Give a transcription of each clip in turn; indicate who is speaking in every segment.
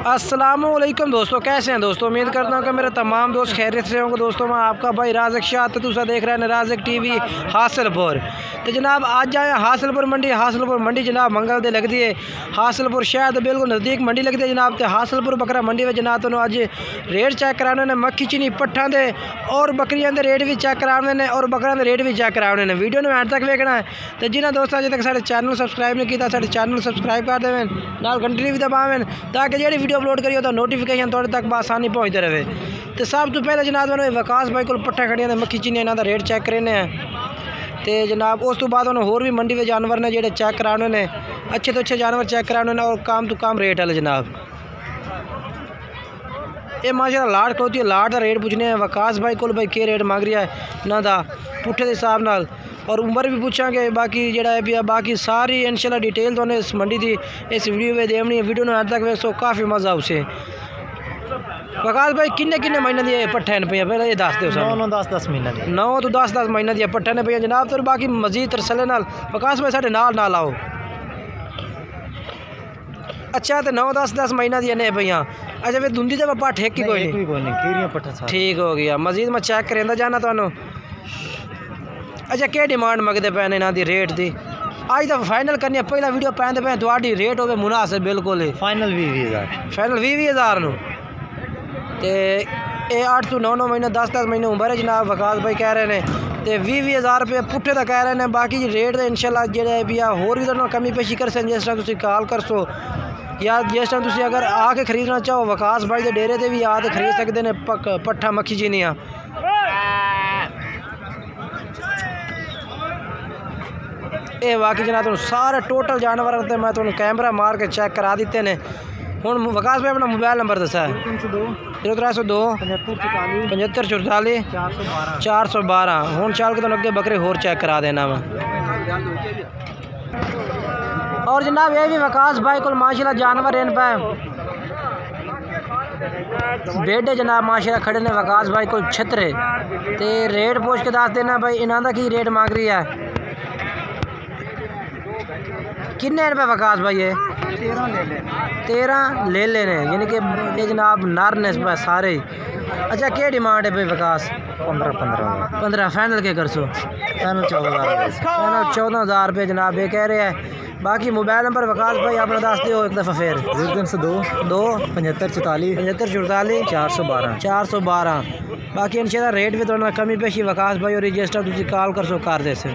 Speaker 1: अस्सलामुअलैकुम दोस्तों, कैसे हैं दोस्तों। उम्मीद करता हूँ कि मेरे तमाम दोस्त खैरियत से होंगे। दोस्तों मैं आपका भाई राज़िक शाह तुसा देख रहे हैं राज़िक टीवी हासिलपुर। तो जनाब आज जाए हासिलपुर मंडी जनाब मंगल दे लगती है। हासिलपुर शहर तो बिल्कुल नज़दीक मंडी लगती है जनाब। तो हासिलपुर बकरा मंडी में जनाब तो अज रेट चेक कराने ने मक्खी चीनी पट्ठा दे और बकरियां के रेट भी चेक कराने ने और बकरियां के रेट भी चेक कराने ने। वीडियो ने एंड तक देखना है। तो जिन्हें दोस्तों अजे तक साढ़े चैनल सबसक्राइब नहीं किया साढ़े चैनल सबसक्राइब कर देवें, नाल घंटी भी दबावें ताकि जी वीडियो अपलोड करिए तो नोटिफिकेशन थोड़े तक आसानी पहुँचते रहे। तो सब तो पहले जनाब मैंने विकास भाई को पट्ठा खड़िया मक्खी चीनी इन्हों का रेट चेक करने हैं। तो जनाब उस तो बाद होर भी मंडी के जानवर ने जोड़े चेक कराने ने, अच्छे तो अच्छे जानवर चेक कराने ने और काम तो काम रेट वाले जनाब। ये माशाल्लाह लाट होती है, लाट का रेट पूछने विकास भाई को भाई के रेट मांग रहा है इन्हों का पुट्ठे के हिसाब नाल और उम्र भी पूछांगे। बाकी जोड़ा है भी बाकी सारी इंशाल्लाह डिटेल तो इस मंडी की इस वीडियो में देनी है। वीडियो ने तक वेखो काफ़ी मज़ा उसे। विकास भाई किन्ने किन्ने महीने दी पट्ठे पे पहले ये दस दो।
Speaker 2: 9-10 महीने
Speaker 1: 9 तो 10 महीने दी पट्ठे ने पे जनाब। तो बाकी मजीद तरसले नाल विकास भाई साढ़े नाल आओ। अच्छा तो 9-10 महीना दी ने भैया। अच्छा फिर धुंधी तो पट्ठ एक ही कोई नहीं, ठीक हो गया। मजीद मैं चेक करेंदा जाना तो। अच्छा क्या डिमांड मंगते पे इन्हों की रेट की अज तो फाइनल करनी है। पहला वीडियो पैंते पे थोड़ी रेट हो मुनासिब बिल्कुल ही
Speaker 2: फाइनल 20,000
Speaker 1: फाइनल 20,000 नु। तो ये 8 to 9 महीने 10 महीने उम्र है जनाब। विकास भाई कह रहे हैं तो 20,000 रुपये पुट्ठे तो कह रहे हैं। बाकी रेट तो इंशाल्लाह जो भी होर भी तो कमी पेशी कर सकते जिस टाइम तुम कॉल कर सो या जिस टाइम तुम अगर आके खरीदना चाहो विकास भाई के डेरे से भी आके खरीद सकते हैं पट्ठा मक्खी चीनियाँ। ये बाकी जना तुम सारे टोटल जानवर मैं तुम्हें कैमरा मार के चेक करा दिते ने। हूँ विकास भाई अपना मोबाइल नंबर दसा है 0302 7544 412। हूँ चल के तुम अगे बकरे होर चेक करा देना मैं। और जनाब ये भी विकास भाई को माशाल्लाह जानवर इन पे बेडे जनाब माशाल्लाह खड़े ने विकास भाई को छतरे। तो रेट पूछ के दस देना भाई इन्हों का की रेट मांग रही है किन्ने रुपये विकास भाई ये 13 ले लेने यानी कि ये जनाब नर ने सारे ही। अच्छा क्या डिमांड है भाई विकास 15 फाइनल के कर सो फाइनल 14,000 रुपये जनाब ये कह रहे हैं। बाकी मोबाइल नंबर विकास भाई अपना दस दो एक दफ़ा फिर 02 7544 412। बाकी इंशाल्लाह रेट भी थोड़ा कमी पेशी विकास भाई और रजिस्टर तुम कॉल कर सो कर दे से।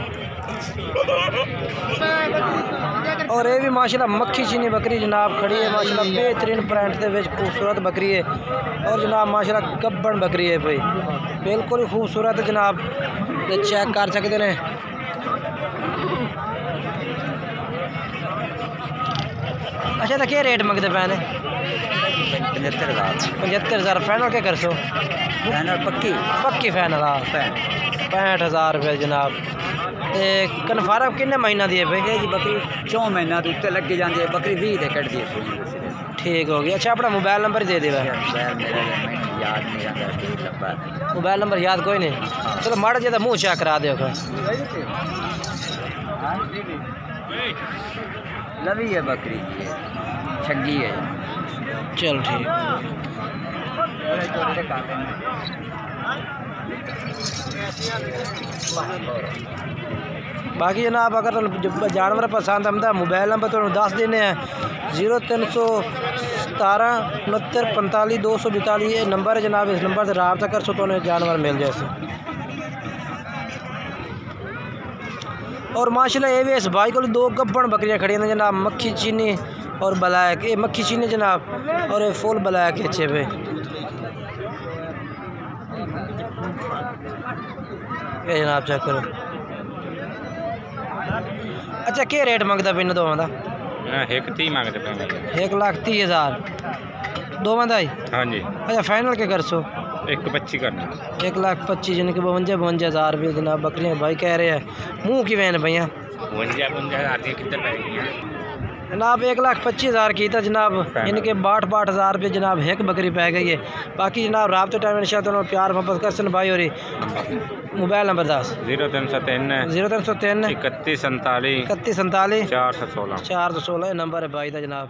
Speaker 1: और ये भी माशाल्लाह मक्खी चीनी बकरी जनाब खड़ी है माशाल्लाह बेहतरीन प्रिंट के विच खूबसूरत बकरी है और जनाब माशाल्लाह गब्बन बकरी है भाई बिल्कुल ही खूबसूरत है जनाब। चेक कर सकते हैं। अच्छा तो क्या रेट मंगते पे ने 75,000 फाइनल क्या कर सो पक्की फाइनल हाँ 65,000 रुपये जनाब। तो कन्फर्म किन्ने महीना दी है भाई जी बकरी 4 महीना तो उत्ते लग जाती है बकरी 20 से कट दी ठीक हो गया। अच्छा अपना मोबाइल नंबर दे दे मोबाइल नंबर याद कोई नहीं। चलो माड़ा जी मुँह चेक करा दे
Speaker 2: लवी है बकरी छगी है।
Speaker 1: चल ठीक। बाकी जनाब अगर जानवर पसंद आमदा मोबाइल नंबर तो दस देने हैं 0317 69 45 242 ये नंबर है जनाब। इस नंबर से रब्ता कर सो तो जानवर मिल जाए। और माशाल्लाह ये भी इस भाई को 2 गब्बन बकरियां खड़ी हैं जनाब मक्खी चीनी और ब्लैक। ये मक्खी चीनी जनाब और ये फुल ब्लैक है अच्छे पे ये जनाब चेक करो। अच्छा क्या रेट मंगता पे इन दोवां दा
Speaker 3: 1,30,000 मंगते पे
Speaker 1: 1,30,000 दोवां दा ही
Speaker 3: हाँ जी।
Speaker 1: अच्छा फाइनल क्या कर सो
Speaker 3: 1,25 करना
Speaker 1: 1,25,000 यानी कि 52,000 रुपये जनाब बकरियां भाई कह रहे हैं। मुँह की वैन भैया
Speaker 3: 52,000 कितने पै गई
Speaker 1: जनाब 1,25,000 की था जनाब यानी कि 62,000 रुपये जनाब एक बकरी पै गई है। बाकी जनाब राब्ते टाइम इंशाल्लाह प्यार मोहब्बत कर सन भाई। और मोबाइल नंबर 10
Speaker 3: 0303
Speaker 1: 31
Speaker 3: 47
Speaker 1: 47
Speaker 3: 416
Speaker 1: नंबर है भाई का जनाब।